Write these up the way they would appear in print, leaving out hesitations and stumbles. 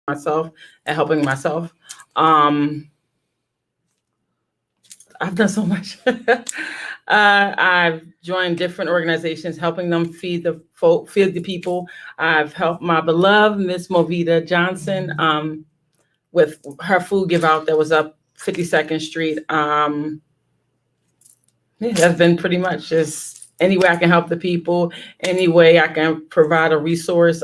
myself and helping myself. Um, I've done so much. I've joined different organizations, helping them feed the people. I've helped my beloved Miss Movita Johnson with her food give out that was up 52nd Street. Yeah, that's been pretty much just any way I can help the people, any way I can provide a resource.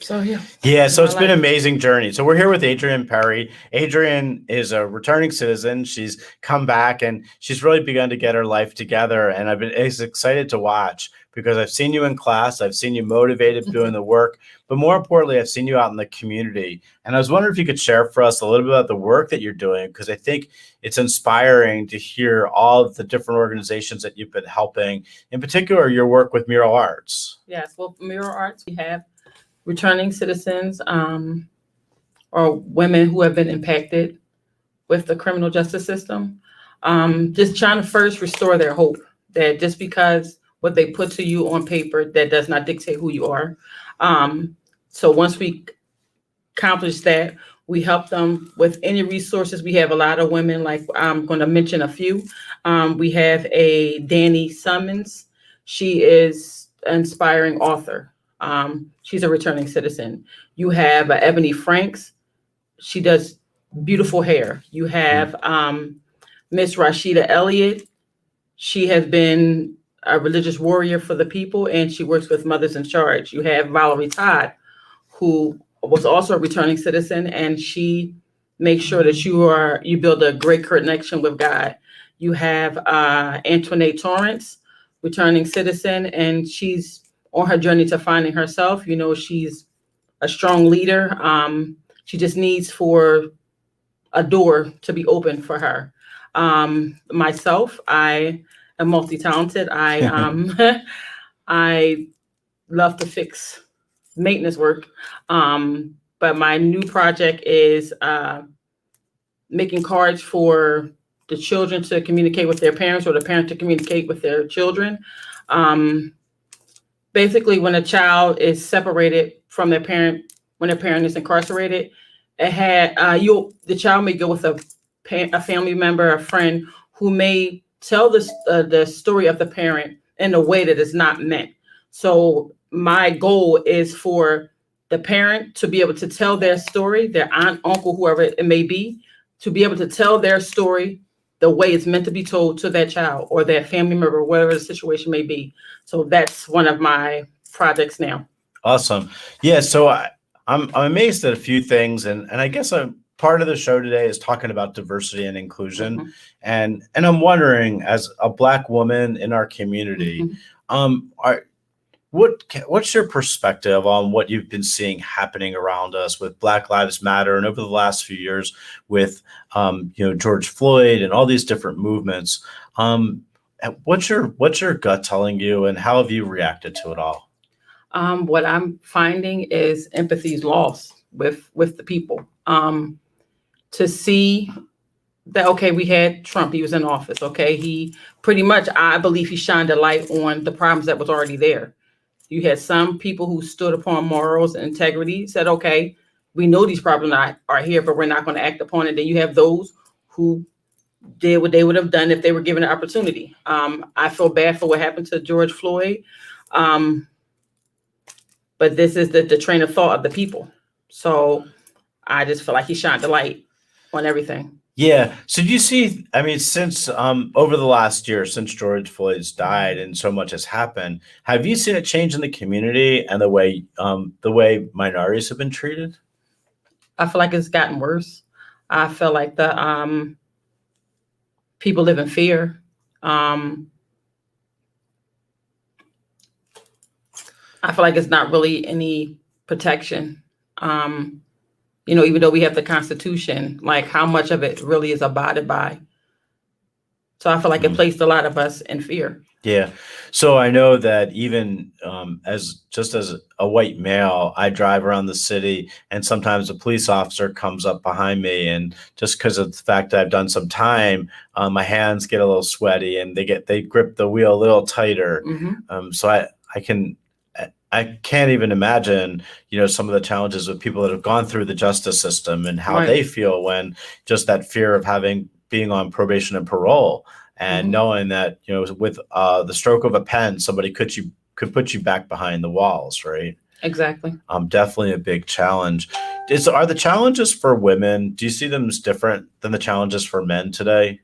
So yeah, Yeah, that's so my it's been life. an amazing journey. So we're here with Adrienne Perry. Adrienne is a returning citizen. She's come back and she's really begun to get her life together. And I've been excited to watch because I've seen you in class, I've seen you motivated doing the work, but more importantly, I've seen you out in the community. And I was wondering if you could share for us a little bit about the work that you're doing, because I think it's inspiring to hear all of the different organizations that you've been helping, in particular, your work with Mural Arts. Yes, well, Mural Arts, we have returning citizens or women who have been impacted with the criminal justice system. Just trying to first restore their hope that just because what they put to you on paper, that does not dictate who you are. So once we accomplish that, we help them with any resources. We have a lot of women, like I'm going to mention a few. We have a Danny Summons. She is an inspiring author. She's a returning citizen. You have Ebony Franks. She does beautiful hair. You have Miss Rashida Elliott. She has been a religious warrior for the people, and she works with Mothers in Charge. You have Valerie Todd, who was also a returning citizen, and she makes sure that you build a great connection with God. You have Antoinette Torrance, returning citizen, and she's on her journey to finding herself. You know, she's a strong leader. She just needs for a door to be open for her. Myself, I am multi-talented. I love to fix maintenance work. But my new project is making cards for the children to communicate with their parents or the parent to communicate with their children. Basically, when a child is separated from their parent, when their parent is incarcerated, the child may go with a family member, a friend who may tell the story of the parent in a way that is not meant. So my goal is for the parent to be able to tell their story, their aunt, uncle, whoever it may be, to be able to tell their story the way it's meant to be told to that child or their family member, whatever the situation may be. So that's one of my projects now. Awesome. Yeah, so I'm amazed at a few things, and I guess part of the show today is talking about diversity and inclusion, Mhm. and I'm wondering, as a Black woman in our community, what's your perspective on what you've been seeing happening around us with Black Lives Matter, and over the last few years with George Floyd and all these different movements? What's your gut telling you, and how have you reacted to it all? What I'm finding is empathy is lost with the people. To see that, okay, we had Trump, he was in office. Okay, he pretty much, I believe he shined a light on the problems that was already there. You had some people who stood upon morals and integrity, said, okay, we know these problems are here, but we're not going to act upon it. Then you have those who did what they would have done if they were given an opportunity. I feel bad for what happened to George Floyd. But this is the train of thought of the people. So I just feel like he shined the light on everything. Yeah. So do you see, I mean, since over the last year, since George Floyd's died and so much has happened, have you seen a change in the community and the way minorities have been treated? I feel like it's gotten worse. I feel like the people live in fear. I feel like it's not really any protection. Even though we have the Constitution, like how much of it really is abided by. So I feel like it placed a lot of us in fear. Yeah. So I know that even as a white male, I drive around the city, and sometimes a police officer comes up behind me, and just because of the fact that I've done some time, my hands get a little sweaty, and they grip the wheel a little tighter. Mm-hmm. So I can I can't even imagine, some of the challenges with people that have gone through the justice system and how Right. they feel when just that fear of being on probation and parole and Mhm. knowing that, with the stroke of a pen, somebody could put you back behind the walls, right? Exactly. Definitely a big challenge. Are the challenges for women, do you see them as different than the challenges for men today?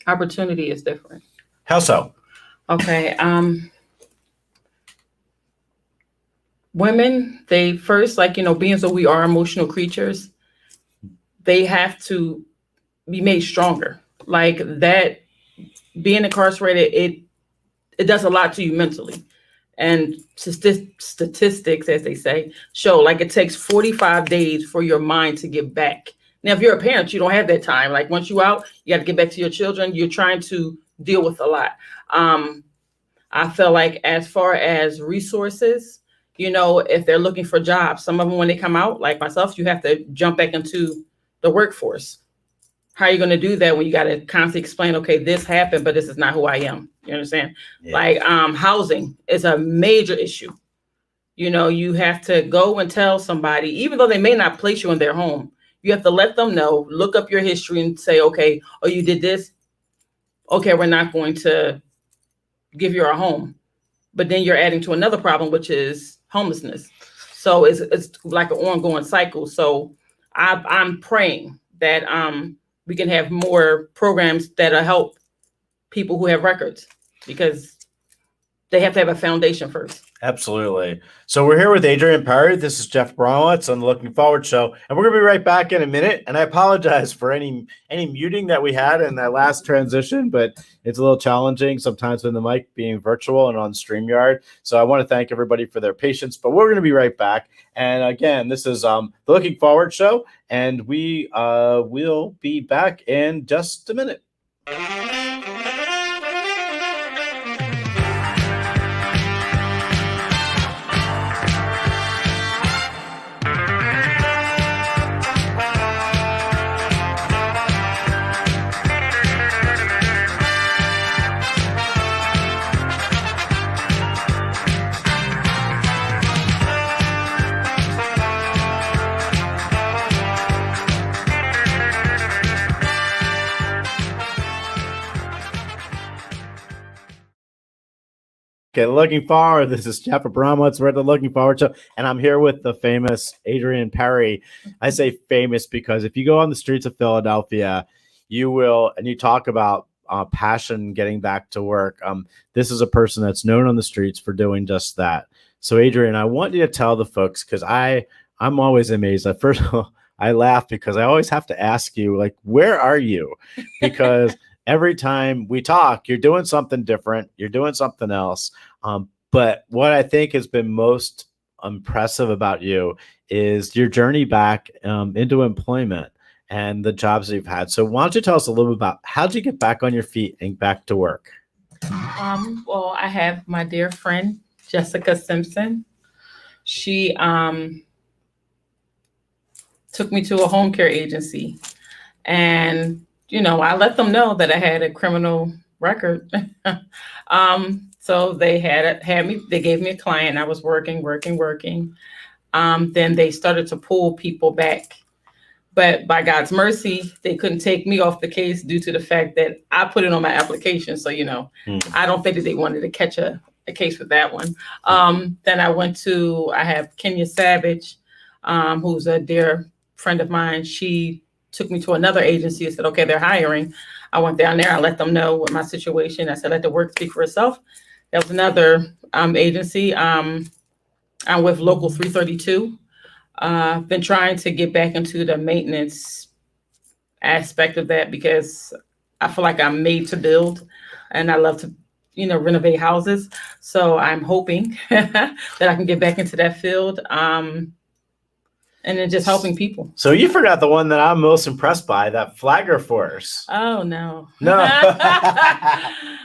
Opportunity is different. How so? Okay. Women, they first, like, being so we are emotional creatures, they have to be made stronger. Like that, being incarcerated, it does a lot to you mentally. And statistics, as they say, show like it takes 45 days for your mind to get back. Now, if you're a parent, you don't have that time. Like once you out, you got to get back to your children. You're trying to deal with a lot. I feel like as far as resources, if they're looking for jobs, some of them when they come out, like myself, you have to jump back into the workforce. How are you going to do that when you got to constantly explain, okay, this happened, but this is not who I am? You understand? Yeah. Like housing is a major issue. You have to go and tell somebody, even though they may not place you in their home, you have to let them know, look up your history and say, okay, oh, you did this. Okay, we're not going to give you a home. But then you're adding to another problem, which is homelessness. So it's like an ongoing cycle. So I'm praying that we can have more programs that'll help people who have records, because they have to have a foundation first. Absolutely. So we're here with Adrienne Parry. This is Jeff Bronowitz on the Looking Forward Show, and we're going to be right back in a minute. And I apologize for any muting that we had in that last transition, but it's a little challenging sometimes with the mic being virtual and on StreamYard. So I want to thank everybody for their patience, but we're going to be right back. And again, this is the Looking Forward Show, and we will be back in just a minute. Okay, Looking Forward. This is Jeff Abramowitz. We're at the Looking Forward Show, and I'm here with the famous Adrienne Parry. I say famous because if you go on the streets of Philadelphia, you will, and you talk about passion getting back to work. This is a person that's known on the streets for doing just that. So, Adrienne, I want you to tell the folks, because I'm always amazed. At first, I laugh because I always have to ask you, like, where are you? Because every time we talk, you're doing something different. You're doing something else. But what I think has been most impressive about you is your journey back into employment and the jobs that you've had. So why don't you tell us a little bit about how did you get back on your feet and back to work? Well, I have my dear friend, Jessica Simpson. She took me to a home care agency, and I let them know that I had a criminal record. So they had me. They gave me a client. I was working. Then they started to pull people back, but by God's mercy, they couldn't take me off the case due to the fact that I put it on my application. So I don't think that they wanted to catch a case with that one. Then I have Kenya Savage, who's a dear friend of mine. She took me to another agency and said, okay, they're hiring. I went down there. I let them know what my situation. I said, let the work speak for itself. There was another agency. I'm with Local 332. Been trying to get back into the maintenance aspect of that because I feel like I'm made to build, and I love to, renovate houses. So I'm hoping that I can get back into that field. And then just helping people. So you forgot the one that I'm most impressed by, that Flagger Force. Oh, no. No.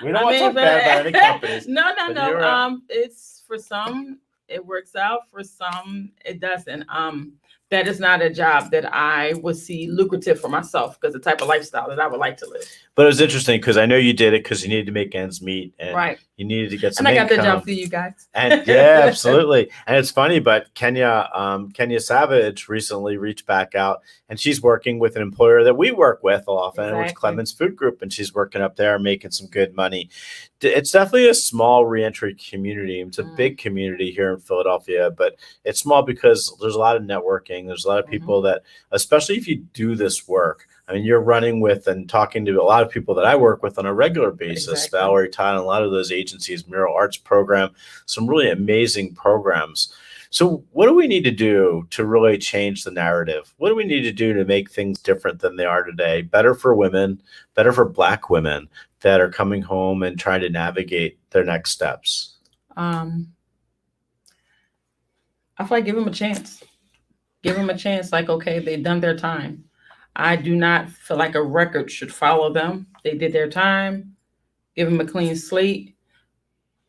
We don't want to talk bad about any companies. No. It's for some, it works out. For some, it doesn't. that is not a job that I would see lucrative for myself because the type of lifestyle that I would like to live. But it was interesting because I know you did it because you needed to make ends meet and Right. you needed to get some And I got that job income. for you guys. And yeah, absolutely. And it's funny, but Kenya Savage recently reached back out, and she's working with an employer that we work with often, which is Exactly. Clemens Food Group, and she's working up there making some good money. It's definitely a small reentry community. It's a big community here in Philadelphia, but it's small because there's a lot of networking. There's a lot of people that, especially if you do this work, I mean, you're running with and talking to a lot of people that I work with on a regular basis. Exactly. Valerie Todd and a lot of those agencies, Mural Arts Program, some really amazing programs. So what do we need to do to really change the narrative? What do we need to do to make things different than they are today? Better for women, better for Black women that are coming home and trying to navigate their next steps? I feel like give them a chance. Give them a chance. Like, okay, they've done their time. I do not feel like a record should follow them. They did their time. Give them a clean slate.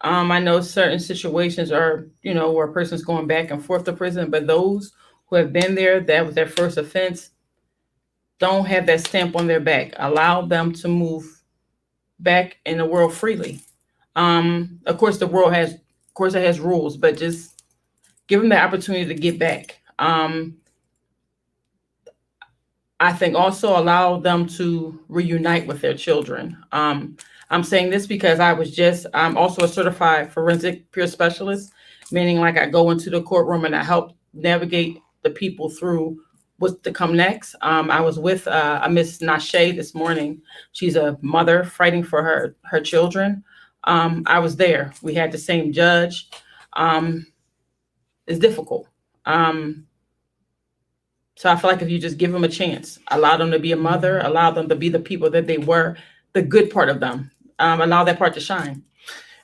I know certain situations are, where a person's going back and forth to prison, but those who have been there, that was their first offense, don't have that stamp on their back. Allow them to move back in the world freely. Of course, it has rules, but just give them the opportunity to get back. I think also allow them to reunite with their children. I'm saying this because I'm also a certified forensic peer specialist, meaning like I go into the courtroom and I help navigate the people through what's to come next. I was with a Miss Nashe this morning. She's a mother fighting for her children. I was there. We had the same judge. It's difficult. So I feel like if you just give them a chance, allow them to be a mother, allow them to be the people that they were, the good part of them, allow that part to shine.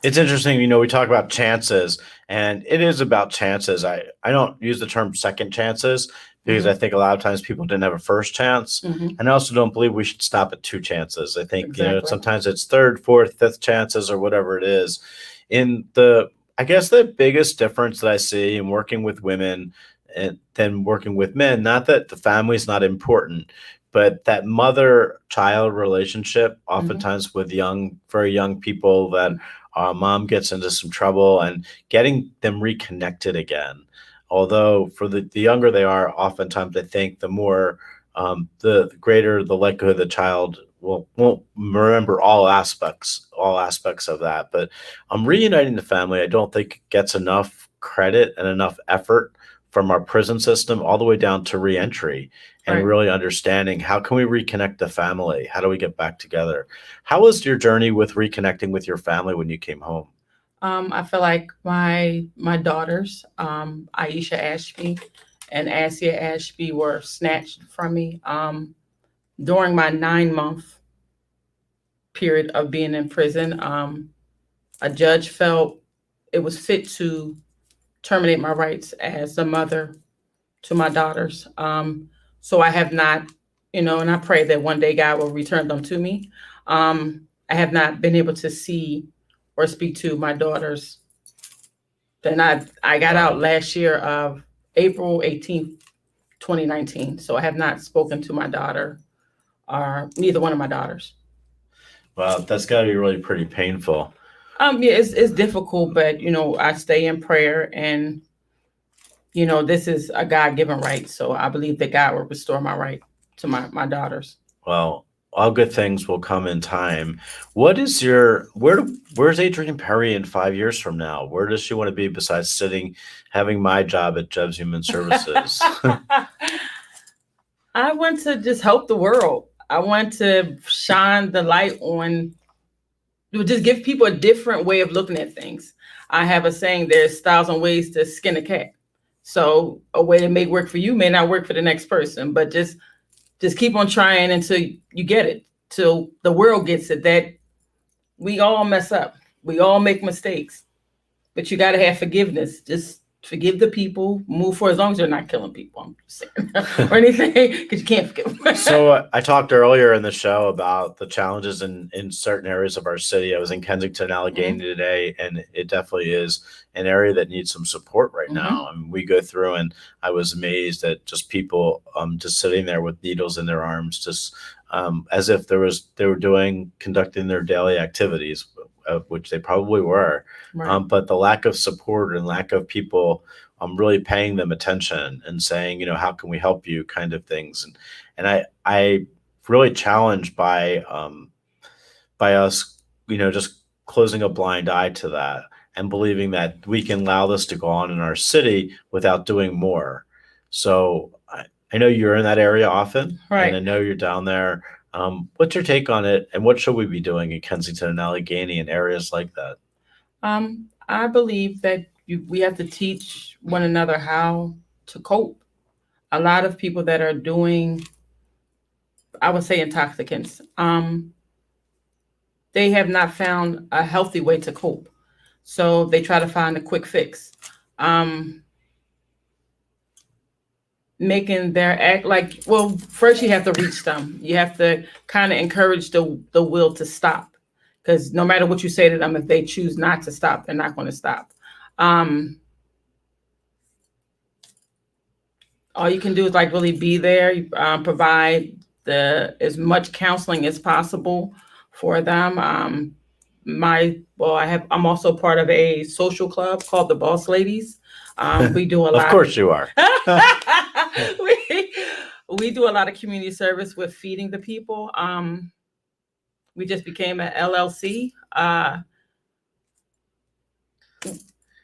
It's interesting, we talk about chances, and it is about chances. I don't use the term second chances because I think a lot of times people didn't have a first chance. And I also don't believe we should stop at two chances. I think, Exactly. sometimes it's third, fourth, fifth chances or whatever it is. I guess the biggest difference that I see in working with women and then working with men, not that the family's not important, but that mother-child relationship, oftentimes with very young people that mom gets into some trouble and getting them reconnected again. Although for the younger they are, oftentimes I think the more, the greater the likelihood the child won't remember all aspects of that. But reuniting the family, I don't think gets enough credit and enough effort from our prison system all the way down to reentry and Right. really understanding how can we reconnect the family? How do we get back together? How was your journey with reconnecting with your family when you came home? I feel like my daughters, Aisha Ashby and Asia Ashby, were snatched from me during my 9-month period of being in prison. A judge felt it was fit to terminate my rights as a mother to my daughters. So I have not, and I pray that one day God will return them to me. I have not been able to see or speak to my daughters. Then I got out last year of April 18th, 2019. So I have not spoken to my daughter or neither one of my daughters. Well, that's got to be really pretty painful. Yeah, it's difficult, but I stay in prayer, and this is a God-given right. So I believe that God will restore my right to my daughters. Well, all good things will come in time. Where's Adrienne Perry in 5 years from now? Where does she want to be besides having my job at Jeb's Human Services? I want to just help the world. I want to shine the light on, just give people a different way of looking at things. I have a saying, there's 1,000 ways to skin a cat. So a way that may work for you may not work for the next person, but just keep on trying until you get it, till the world gets it, that we all mess up. We all make mistakes, but you got to have forgiveness. Just forgive the people, move forward, as long as they're not killing people, I'm just saying, or anything, because you can't forgive them. So I talked earlier in the show about the challenges in certain areas of our city. I was in Kensington, Allegheny today, and it definitely is an area that needs some support right now. I mean, we go through, and I was amazed at just people just sitting there with needles in their arms, just as if they were conducting their daily activities, which they probably were. Right. But the lack of support and lack of people really paying them attention and saying, how can we help you, kind of things. And I really challenged by us, just closing a blind eye to that and believing that we can allow this to go on in our city without doing more. So I know you're in that area often, Right. and I know you're down there. What's your take on it, and what should we be doing in Kensington and Allegheny and areas like that? I believe that we have to teach one another how to cope. A lot of people that are doing, I would say, intoxicants, they have not found a healthy way to cope. So they try to find a quick fix. Making their act like, well, first you have to reach them. You have to kind of encourage the will to stop, because no matter what you say to them, if they choose not to stop, they're not going to stop. All you can do is like really be there, provide as much counseling as possible for them. I'm also part of a social club called the Boss Ladies. We do a lot. Of course you are. We do a lot of community service with feeding the people. We just became an LLC.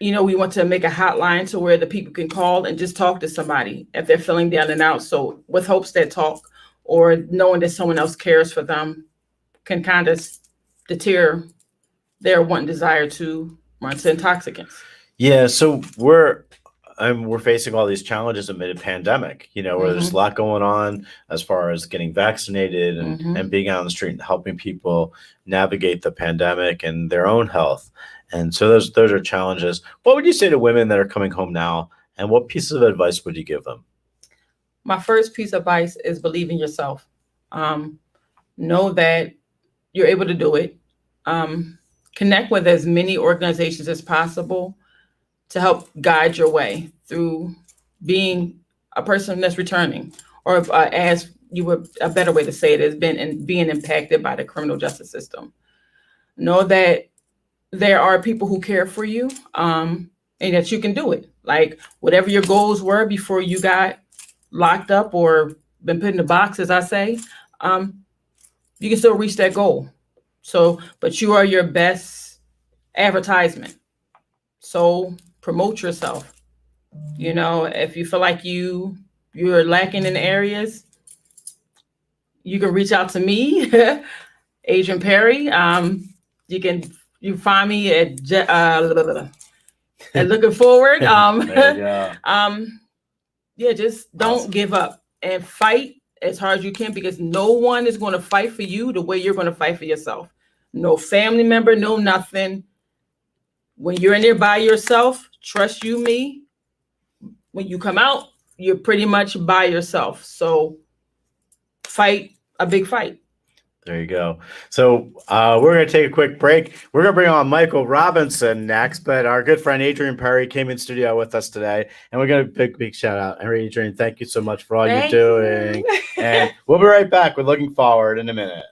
We want to make a hotline to where the people can call and just talk to somebody if they're feeling down and out. So with hopes that talk or knowing that someone else cares for them can kind of deter their one desire to run to intoxicants. Yeah, so we're facing all these challenges amid a pandemic, where there's a lot going on as far as getting vaccinated and being out on the street and helping people navigate the pandemic and their own health. And so those are challenges. What would you say to women that are coming home now, and what pieces of advice would you give them? My first piece of advice is believe in yourself. Know that you're able to do it. Connect with as many organizations as possible to help guide your way through being a person that's returning, or as you would, a better way to say it is being impacted by the criminal justice system. Know that there are people who care for you, and that you can do it. Like whatever your goals were before you got locked up or been put in a box, as I say, you can still reach that goal. So, but you are your best advertisement. So promote yourself. If you feel like you're lacking in areas, you can reach out to me, Adrienne Perry. You find me at Looking Forward. Just don't give up and fight as hard as you can, because no one is going to fight for you the way you're going to fight for yourself. No family member, no nothing. When you're in there by yourself, trust you me, when you come out, you're pretty much by yourself. So fight a big fight. There you go. So we're going to take a quick break. We're going to bring on Michael Robinson next, but our good friend Adrienne Perry came in studio with us today, and we're going to big shout out. Adrienne, thank you so much for all you're doing. And we'll be right back. We're Looking Forward in a minute.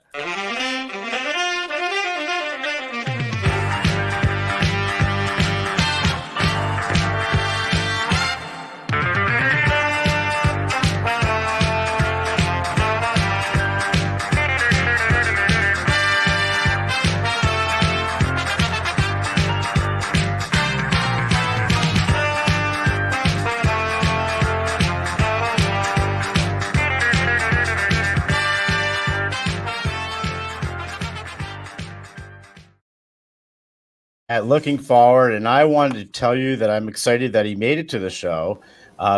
At Looking Forward, and I wanted to tell you that I'm excited that he made it to the show.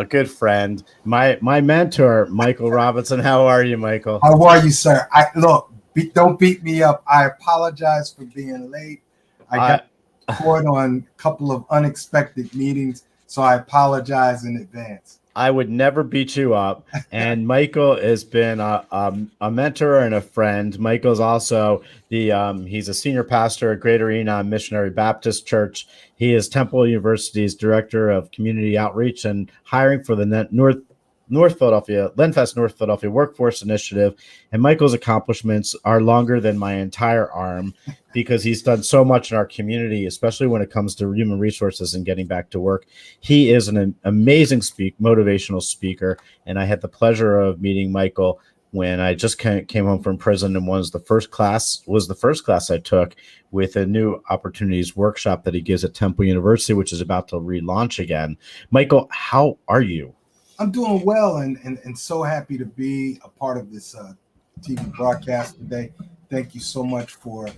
Good friend, my mentor, Michael Robinson. How are you, Michael? How are you, sir? Don't beat me up. I apologize for being late. I got caught on a couple of unexpected meetings, So I apologize in advance. I would never beat you up. And Michael has been a mentor and a friend. Michael's also he's a senior pastor at Greater Enon Missionary Baptist Church. He is Temple University's director of community outreach and hiring for the North Philadelphia, Lenfest North Philadelphia Workforce Initiative. And Michael's accomplishments are longer than my entire arm because he's done so much in our community, especially when it comes to human resources and getting back to work. He is an amazing motivational speaker. And I had the pleasure of meeting Michael when I just came home from prison, and was the first class I took with a new opportunities workshop that he gives at Temple University, which is about to relaunch again. Michael, how are you? I'm doing well and so happy to be a part of this TV broadcast today. Thank you so much for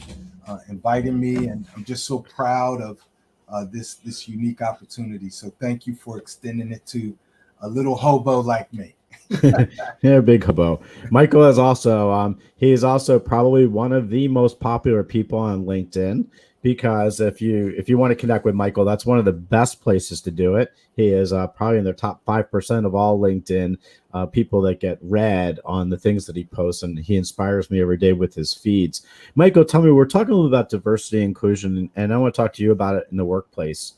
inviting me, and I'm just so proud of this unique opportunity. So thank you for extending it to a little hobo like me. Yeah, big hobo. Michael is also he is also probably one of the most popular people on LinkedIn, because if you want to connect with Michael, that's one of the best places to do it. He is probably in the top 5% of all LinkedIn people that get read on the things that he posts, and he inspires me every day with his feeds. Michael, tell me, we're talking a little about diversity and inclusion, and I want to talk to you about it in the workplace.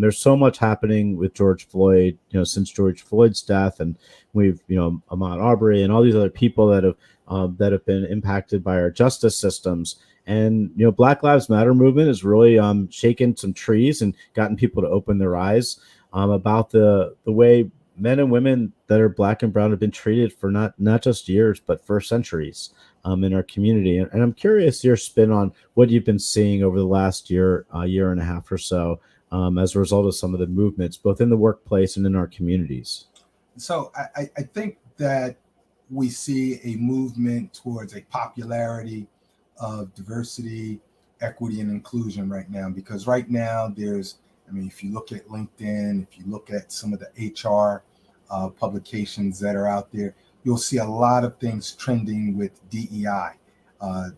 There's so much happening with George Floyd, since George Floyd's death, and we've, Ahmaud Arbery and all these other people that have been impacted by our justice systems. And, Black Lives Matter movement has really shaken some trees and gotten people to open their eyes about the way men and women that are Black and brown have been treated for not just years, but for centuries in our community. And I'm curious your spin on what you've been seeing over the last year and a half or so as a result of some of the movements, both in the workplace and in our communities. So I think that we see a movement towards a popularity of diversity, equity, and inclusion right now, because right now if you look at LinkedIn, if you look at some of the HR publications that are out there, you'll see a lot of things trending with DEI,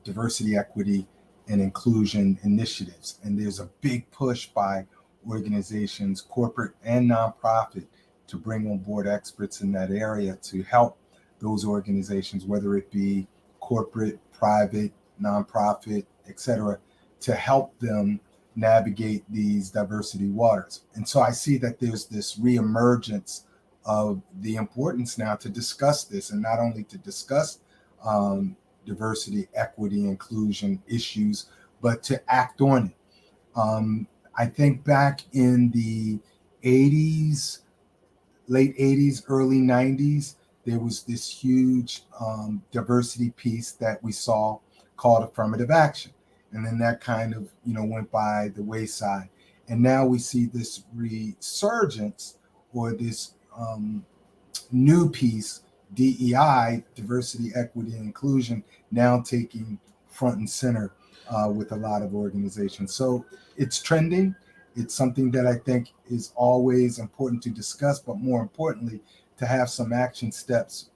diversity, equity, and inclusion initiatives. And there's a big push by organizations, corporate and nonprofit, to bring on board experts in that area to help those organizations, whether it be corporate, private, nonprofit, etc., to help them navigate these diversity waters. And so I see that there's this reemergence of the importance now to discuss this, and not only to discuss diversity, equity, inclusion issues, but to act on it. I think back in the 80s, late 80s, early 90s, there was this huge diversity piece that we saw called affirmative action. And then that kind of, went by the wayside. And now we see this resurgence, or this new piece, DEI, diversity, equity, and inclusion, now taking front and center with a lot of organizations. So it's trending. It's something that I think is always important to discuss, but more importantly, to have some action steps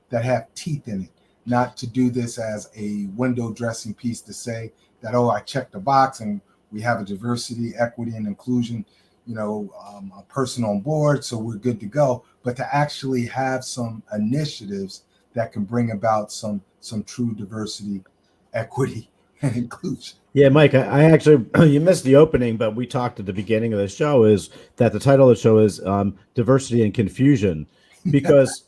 that have teeth in it. Not to do this as a window dressing piece to say that, I checked the box and we have a diversity, equity, and inclusion, a person on board, so we're good to go. But to actually have some initiatives that can bring about some true diversity, equity, and inclusion. Yeah, Mike, I actually, you missed the opening, but we talked at the beginning of the show is that the title of the show is Diversity and Confusion, because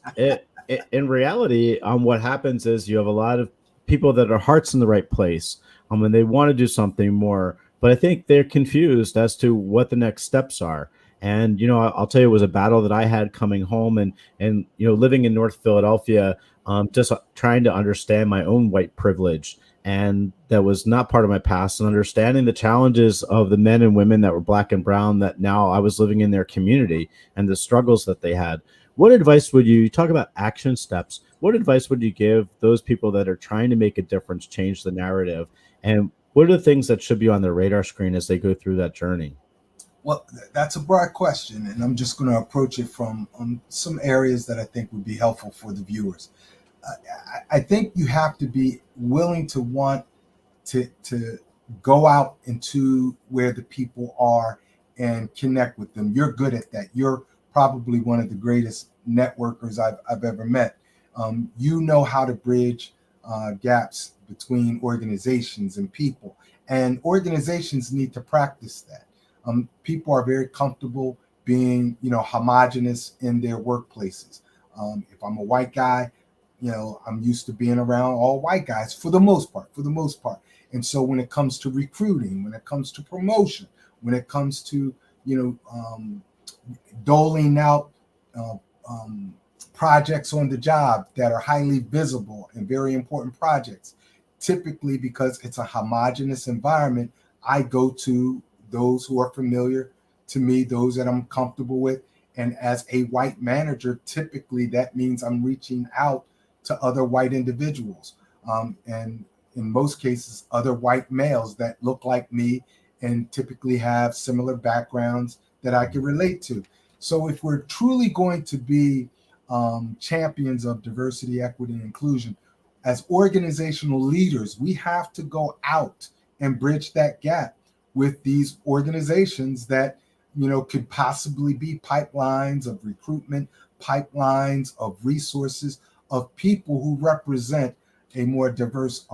in reality, what happens is you have a lot of people that are hearts in the right place and they want to do something more, but I think they're confused as to what the next steps are. And, I'll tell you, it was a battle that I had coming home and living in North Philadelphia, just trying to understand my own white privilege. And that was not part of my past, and understanding the challenges of the men and women that were Black and brown that now I was living in their community and the struggles that they had. What advice would you talk about action steps? What advice would you give those people that are trying to make a difference, change the narrative? And what are the things that should be on their radar screen as they go through that journey? Well, that's a broad question, and I'm just going to approach it from some areas that I think would be helpful for the viewers. I think you have to be willing to want to go out into where the people are and connect with them. You're good at that. You're probably one of the greatest networkers I've ever met. You know how to bridge gaps between organizations and people, and organizations need to practice that. People are very comfortable being, homogenous in their workplaces. If I'm a white guy, I'm used to being around all white guys for the most part. And so when it comes to recruiting, when it comes to promotion, when it comes to, doling out projects on the job that are highly visible and very important projects, typically because it's a homogenous environment, I go to those who are familiar to me, those that I'm comfortable with. And as a white manager, typically that means I'm reaching out to other white individuals. And in most cases, other white males that look like me and typically have similar backgrounds that I can relate to. So if we're truly going to be champions of diversity, equity, and inclusion, as organizational leaders, we have to go out and bridge that gap with these organizations that, could possibly be pipelines of recruitment, pipelines of resources, of people who represent a more diverse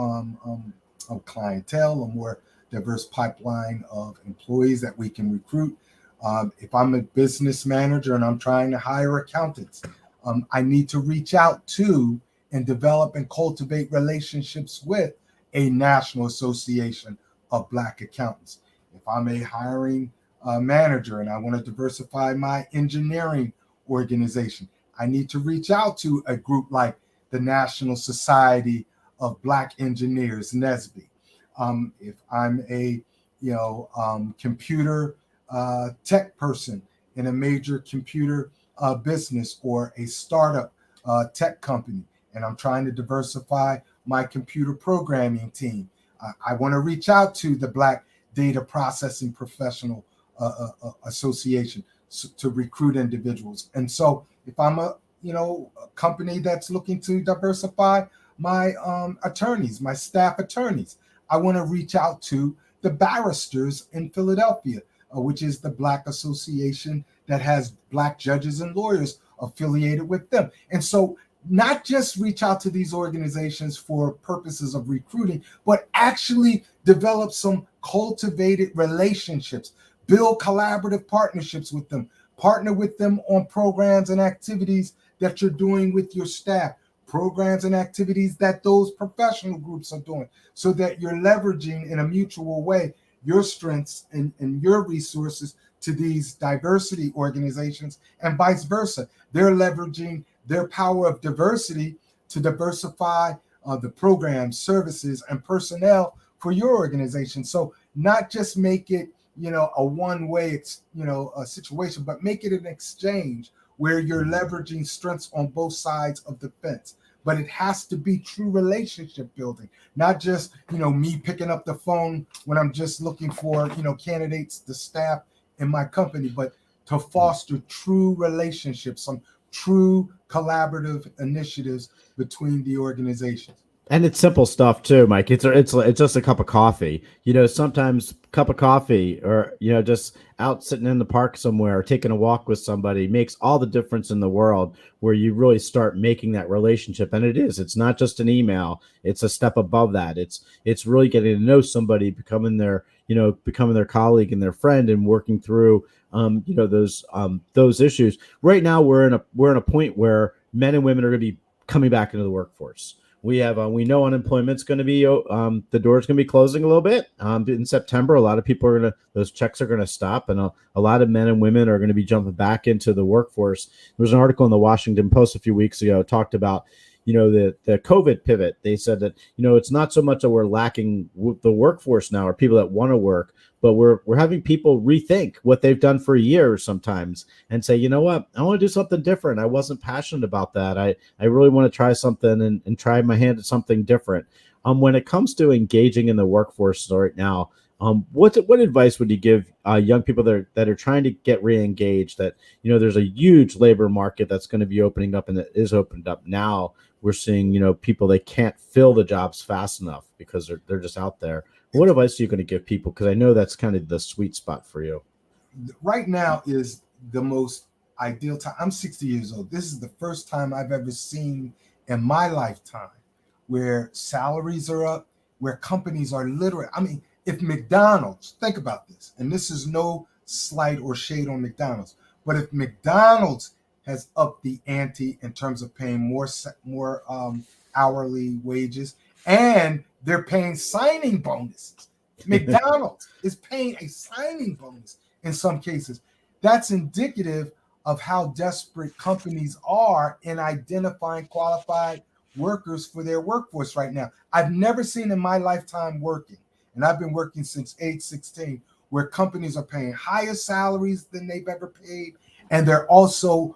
clientele, a more diverse pipeline of employees that we can recruit. If I'm a business manager and I'm trying to hire accountants, I need to reach out to and develop and cultivate relationships with a national association of Black accountants. If I'm a hiring manager and I want to diversify my engineering organization, I need to reach out to a group like the National Society of Black Engineers, NSBE. If I'm a computer tech person in a major computer business or a startup tech company, and I'm trying to diversify my computer programming team, I want to reach out to the Black Data Processing Professional Association to recruit individuals. And so if I'm a company that's looking to diversify my attorneys, my staff attorneys, I want to reach out to the barristers in Philadelphia, which is the Black association that has Black judges and lawyers affiliated with them. And so not just reach out to these organizations for purposes of recruiting, but actually develop some cultivated relationships, build collaborative partnerships with them, partner with them on programs and activities that you're doing with your staff, programs and activities that those professional groups are doing, so that you're leveraging in a mutual way your strengths and your resources to these diversity organizations, and vice versa. They're leveraging their power of diversity to diversify the programs, services, and personnel for your organization. So not just make it, a one-way, a situation, but make it an exchange where you're leveraging strengths on both sides of the fence. But it has to be true relationship building, not just, me picking up the phone when I'm just looking for, candidates to staff in my company, but to foster true relationships, some true collaborative initiatives between the organizations. And it's simple stuff too, Mike. It's just a cup of coffee. Sometimes cup of coffee or, just out sitting in the park somewhere or taking a walk with somebody makes all the difference in the world, where you really start making that relationship. And it's not just an email. It's a step above that. It's really getting to know somebody, becoming their colleague and their friend, and working through, those issues. Right now we're in a point where men and women are going to be coming back into the workforce. We know unemployment's going to be, the door's going to be closing a little bit in September. A lot of people those checks are going to stop, and a lot of men and women are going to be jumping back into the workforce. There was an article in the Washington Post a few weeks ago talked about, the COVID pivot. They said that, it's not so much that we're lacking the workforce now, or people that want to work, but we're having people rethink what they've done for years sometimes and say, you know what, I want to do something different. I wasn't passionate about that. I really want to try something and try my hand at something different. When it comes to engaging in the workforce right now, what advice would you give young people that are trying to get re-engaged? That, there's a huge labor market that's going to be opening up, and that is opened up now. We're seeing, people, they can't fill the jobs fast enough because they're just out there. What advice are you going to give people? Because I know that's kind of the sweet spot for you. right now is the most ideal time. I'm 60 years old. This is the first time I've ever seen in my lifetime where salaries are up, where companies are literally, I mean, if McDonald's, think about this, and this is no slight or shade on McDonald's, but if McDonald's has upped the ante in terms of paying more hourly wages, and they're paying signing bonuses. McDonald's is paying a signing bonus in some cases. That's indicative of how desperate companies are in identifying qualified workers for their workforce right now. I've never seen in my lifetime working, and I've been working since age 16, where companies are paying higher salaries than they've ever paid, and they're also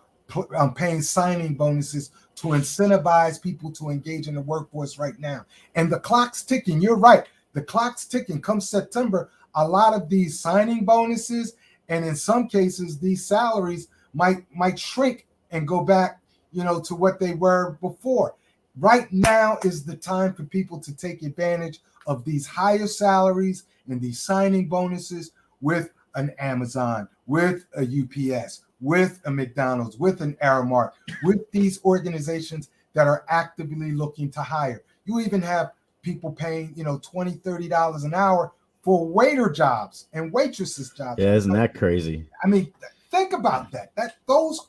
paying signing bonuses to incentivize people to engage in the workforce right now. And the clock's ticking. You're right. The clock's ticking. Come September, a lot of these signing bonuses, and in some cases, these salaries might shrink and go back, to what they were before. Right now is the time for people to take advantage of these higher salaries and these signing bonuses with an Amazon, with a UPS, with a McDonald's, with an Aramark, with these organizations that are actively looking to hire. You even have people paying, $20, $30 an hour for waiter jobs and waitresses jobs. Yeah, isn't that crazy? I mean, think about that. Those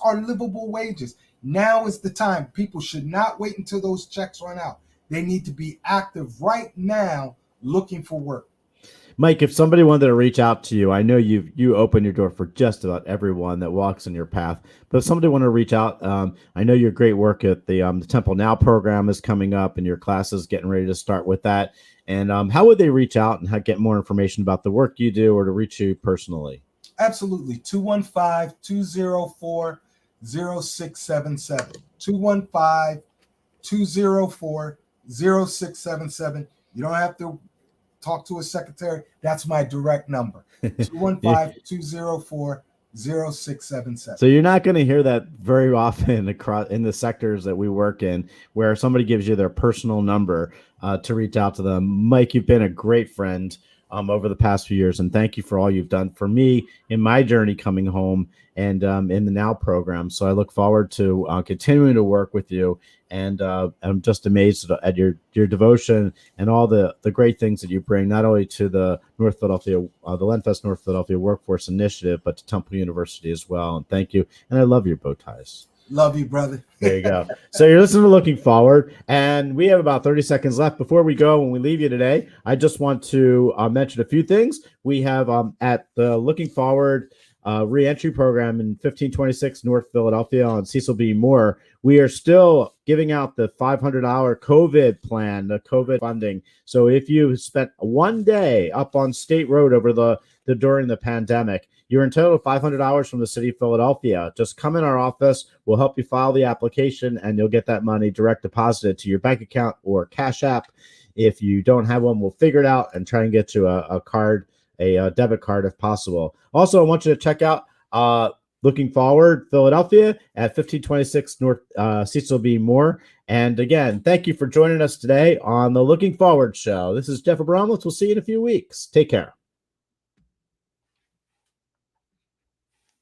are livable wages. Now is the time. People should not wait until those checks run out. They need to be active right now looking for work. Mike, if somebody wanted to reach out to you, I know you open your door for just about everyone that walks in your path. But if somebody wanted to reach out, I know your great work at the Temple Now program is coming up, and your class is getting ready to start with that. And how would they reach out and get more information about the work you do, or to reach you personally? Absolutely. 215-204-0677. 215-204-0677. You don't have to talk to a secretary. That's my direct number. 215-204-0677. So you're not going to hear that very often across in the sectors that we work in, where somebody gives you their personal number to reach out to them. Mike, you've been a great friend over the past few years, and thank you for all you've done for me in my journey coming home and in the Now program. So I look forward to continuing to work with you, and I'm just amazed at your devotion and all the great things that you bring, not only to the North Philadelphia, the Lenfest North Philadelphia Workforce Initiative, but to Temple University as well. And thank you. And I love your bow ties. Love you, brother. There you go. So you're listening to Looking Forward, and we have about 30 seconds left before we go. When we leave you today, I just want to mention a few things. We have at the Looking Forward reentry program in 1526 North Philadelphia on Cecil B. Moore. We are still giving out the $500 COVID plan, the COVID funding. So if you spent one day up on State Road over the during the pandemic, you're entitled to $500 from the city of Philadelphia. Just come in our office. We'll help you file the application, and you'll get that money direct deposited to your bank account or Cash App. If you don't have one, we'll figure it out and try and get you a card, a debit card if possible. Also, I want you to check out Looking Forward Philadelphia at 1526 North Cecil B. Moore. And again, thank you for joining us today on the Looking Forward Show. This is Jeff Abramowitz. We'll see you in a few weeks. Take care.